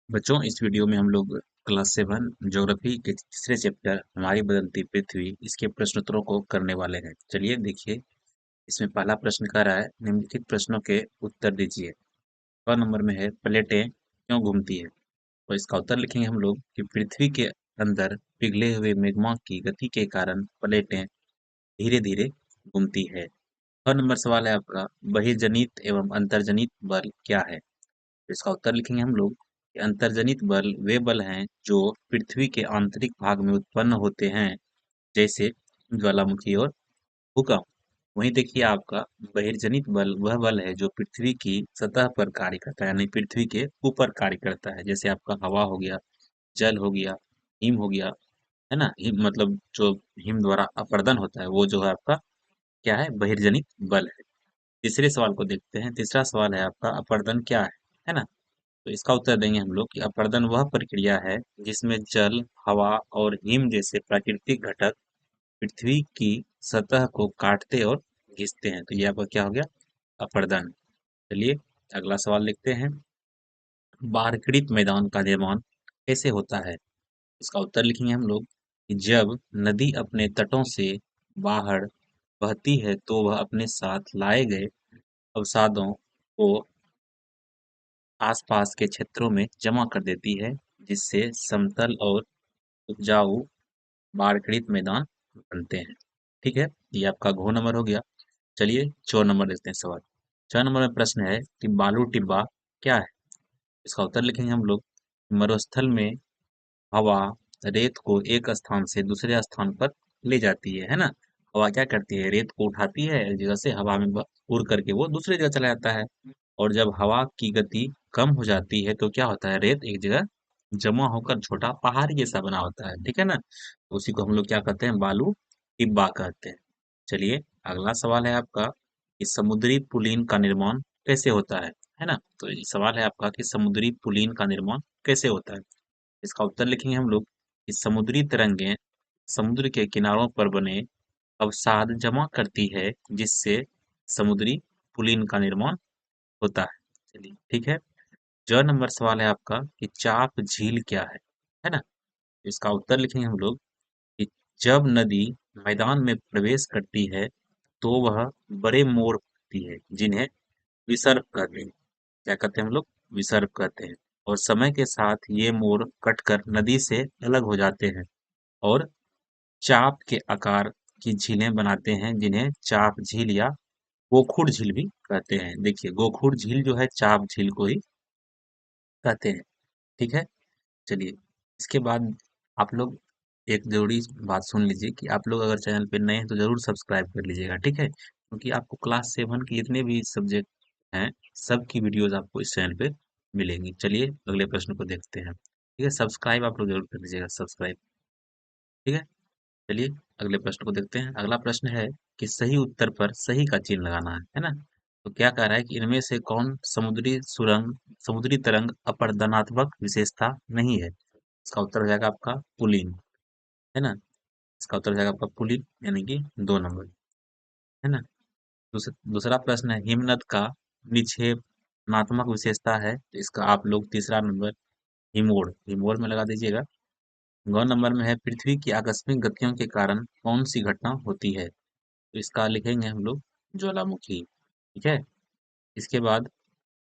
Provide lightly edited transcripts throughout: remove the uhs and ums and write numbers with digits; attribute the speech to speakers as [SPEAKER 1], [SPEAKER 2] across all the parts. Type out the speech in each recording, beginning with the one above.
[SPEAKER 1] बच्चों, इस वीडियो में हम लोग क्लास 7 ज्योग्राफी के तीसरे चैप्टर हमारी बदलती पृथ्वी इसके प्रश्नोत्तरों को करने वाले हैं। चलिए देखिए, इसमें पहला प्रश्न कह रहा है निम्नलिखित प्रश्नों के उत्तर दीजिए। क नंबर में है प्लेटें क्यों घूमती है। तो इसका उत्तर लिखेंगे हम लोग कि पृथ्वी के अंदर पिघले हुए मैग्मा की गति के कारण प्लेटें धीरे धीरे घूमती है। ख नंबर सवाल है आपका, बहिर्जनित एवं अंतर्जनित बल क्या है। तो इसका उत्तर लिखेंगे हम लोग कि अंतर्जनित बल वे बल हैं जो पृथ्वी के आंतरिक भाग में उत्पन्न होते हैं, जैसे ज्वालामुखी और भूकंप। वहीं देखिए आपका बहिर्जनित बल वह बल है जो पृथ्वी की सतह पर कार्य करता है, यानी पृथ्वी के ऊपर कार्य करता है, जैसे आपका हवा हो गया, जल हो गया, हिम हो गया, है ना। हिम मतलब जो हिम द्वारा अपरदन होता है वो जो है आपका क्या है, बहिर्जनित बल है। तीसरे सवाल को देखते हैं। तीसरा सवाल है आपका, अपरदन क्या है ना। तो इसका उत्तर देंगे हम लोग कि अपरदन वह प्रक्रिया है जिसमें जल, हवा और हिम जैसे प्राकृतिक घटक पृथ्वी की सतह को काटते और घिसते हैं। तो ये आपका क्या हो गया, अपरदन। चलिए अगला सवाल देखते हैं। बारक्रित मैदान का निर्माण कैसे होता है। इसका उत्तर लिखेंगे हम लोग कि जब नदी अपने तटों से बाहर बहती है तो वह अपने साथ लाए गए अवसादों को आसपास के क्षेत्रों में जमा कर देती है, जिससे समतल और उपजाऊ बारक्रित मैदान बनते हैं। ठीक है, ये आपका घ नंबर हो गया। चलिए 4 नंबर देखते हैं सवाल। 4 नंबर में प्रश्न है कि बालू टिब्बा क्या है। इसका उत्तर लिखेंगे हम लोग, मरुस्थल में हवा रेत को एक स्थान से दूसरे स्थान पर ले जाती है ना। हवा क्या करती है, रेत को उठाती है एक जगह से, हवा में उड़ करके वो दूसरी जगह चला जाता है। और जब हवा की गति कम हो जाती है तो क्या होता है, रेत एक जगह जमा होकर छोटा पहाड़ जैसा बना होता है, ठीक है ना। तो उसी को हम लोग क्या कहते हैं, बालू टिब्बा कहते हैं। चलिए अगला सवाल है आपका कि समुद्री पुलिन का निर्माण कैसे होता है ना। तो ये सवाल है आपका कि समुद्री पुलिन का निर्माण कैसे होता है। इसका उत्तर लिखेंगे हम लोग कि समुद्री तरंगें समुद्र के किनारों पर बने अवसाद जमा करती है, जिससे समुद्री पुलिन का निर्माण होता है। चलिए ठीक है। ज नंबर सवाल है आपका कि चाप झील क्या है ना। इसका उत्तर लिखेंगे हम लोग कि जब नदी मैदान में प्रवेश करती है तो वह बड़े मोर होती है, जिन्हें विसर्प कहते हैं। क्या कहते हैं हम लोग, विसर्प कहते हैं। और समय के साथ ये मोर कटकर नदी से अलग हो जाते हैं और चाप के आकार की झीलें बनाते हैं, जिन्हें चाप झील या गोखुर झील भी कहते हैं। देखिए गोखुर झील जो है चाप झील को ही कहते हैं। ठीक है। चलिए इसके बाद आप लोग एक जरूरी बात सुन लीजिए कि आप लोग अगर चैनल पे नए हैं तो जरूर सब्सक्राइब कर लीजिएगा, ठीक है, क्योंकि आपको क्लास 7 के जितने भी सब्जेक्ट हैं सबकी वीडियोस आपको इस चैनल पे मिलेंगी। चलिए अगले प्रश्न को देखते हैं। ठीक है, सब्सक्राइब आप लोग जरूर कर लीजिएगा, सब्सक्राइब। ठीक है। चलिए अगले प्रश्न को देखते हैं। अगला प्रश्न है कि सही उत्तर पर सही का चिन्ह लगाना है ना। तो क्या कह रहा है कि इनमें से कौन समुद्री तरंग अपरदनात्मक विशेषता नहीं है। इसका उत्तर हो जाएगा आपका पुलिन, है ना। इसका उत्तर हो जाएगा आपका पुलिन, यानी कि 2 नंबर, है ना। दूसरा प्रश्न है हिमनद का निक्षेपणात्मक विशेषता है, तो इसका आप लोग तीसरा नंबर हिमोड़ हिमोड़ में लगा दीजिएगा। 9 नंबर में है पृथ्वी की आकस्मिक गतियों के कारण कौन सी घटना होती है। तो इसका लिखेंगे हम लोग ज्वालामुखी। ठीक है। इसके बाद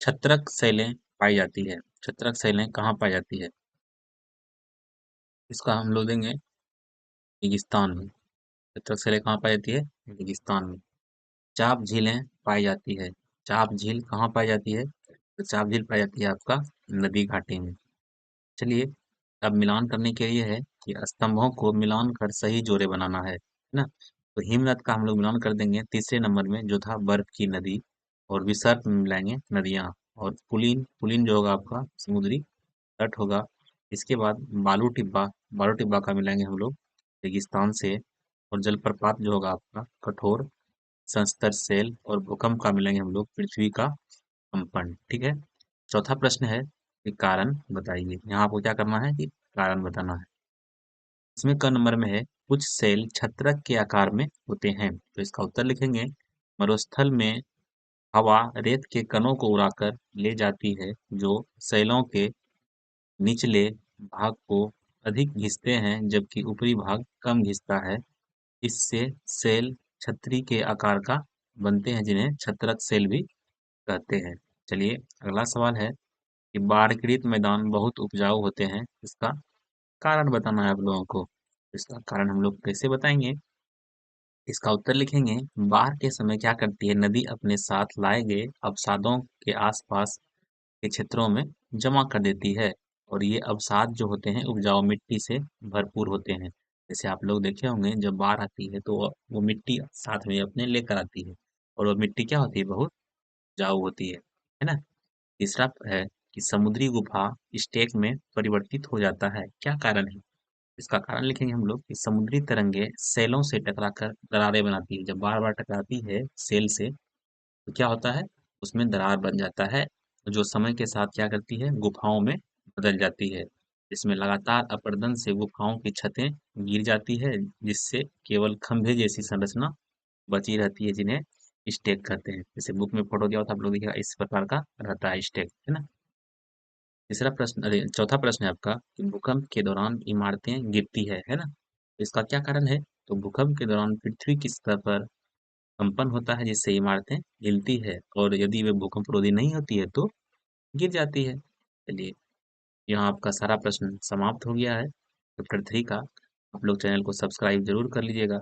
[SPEAKER 1] छत्रक शैलें पाई जाती है। छत्रक शैलें कहाँ पाई जाती है। इसका हम लोग देंगे रेगिस्तान में। छत्रक शैलें कहाँ पाई जाती है, रेगिस्तान में। चाप झीलें पाई जाती है। चाप झील कहाँ पाई जाती है, तो चाप झील पाई जाती है आपका नदी घाटी में। चलिए अब मिलान करने के लिए है कि स्तंभों को मिलान कर सही जोड़े बनाना है ना। तो हिमनद का हम लोग मिलान कर देंगे तीसरे नंबर में, जो था बर्फ की नदी। और विसर्प में मिलाएंगे नदियां। और पुलिन पुलिन जो होगा आपका समुद्री तट होगा। इसके बाद बालू टिब्बा, बालू टिब्बा का मिलाएंगे हम लोग रेगिस्तान से। और जलप्रपात जो होगा आपका कठोर संस्तर सेल। और भूकंप का मिलाएंगे हम लोग पृथ्वी का कंपन। ठीक है। चौथा प्रश्न है कि कारण बताइए। यहाँ आपको क्या करना है कि कारण बताना है। इसमें क नंबर में है कुछ सेल छत्रक के आकार में होते हैं। तो इसका उत्तर लिखेंगे मरुस्थल में हवा रेत के कणों को उड़ाकर ले जाती है, जो सेलों के निचले भाग को अधिक घिसते हैं जबकि ऊपरी भाग कम घिसता है। इससे सेल छतरी के आकार का बनते हैं जिन्हें छत्रक सेल भी कहते हैं। चलिए अगला सवाल है कि बाढ़ पीड़ित मैदान बहुत उपजाऊ होते हैं। इसका कारण बताना है आप लोगों को। इसका कारण हम लोग कैसे बताएंगे? इसका उत्तर लिखेंगे। बाढ़ के समय क्या करती है, नदी अपने साथ लाए गए अवसादों के आसपास के क्षेत्रों में जमा कर देती है और ये अवसाद जो होते हैं उपजाऊ मिट्टी से भरपूर होते हैं। जैसे आप लोग देखे होंगे जब बाढ़ आती है तो वो मिट्टी साथ में अपने लेकर आती है और वो मिट्टी क्या होती है, बहुत उपजाऊ होती है ना। तीसरा है कि समुद्री गुफा स्टेक में परिवर्तित हो जाता है। क्या कारण है? इसका कारण लिखेंगे हम लोग कि समुद्री तरंगे सेलों से टकराकर दरारें बनाती है। जब बार बार टकराती है सेल से तो क्या होता है, उसमें दरार बन जाता है जो समय के साथ क्या करती है, गुफाओं में बदल जाती है। इसमें लगातार अपरदन से गुफाओं की छतें गिर जाती है जिससे केवल खंभे जैसी संरचना बची रहती है जिन्हें स्टेक कहते हैं। जैसे बुक में फोटो दिया होता है आप लोग देखिएगा, इस प्रकार का रहता है स्टेक, है ना। तीसरा प्रश्न, अरे चौथा प्रश्न है आपका कि भूकंप के दौरान इमारतें गिरती है ना। इसका क्या कारण है? तो भूकंप के दौरान पृथ्वी की सतह पर कंपन होता है जिससे इमारतें हिलती है और यदि वे भूकंप रोधी नहीं होती है तो गिर जाती है। चलिए यहाँ आपका सारा प्रश्न समाप्त हो गया है। चैप्टर 3 का। आप लोग चैनल को सब्सक्राइब जरूर कर लीजिएगा।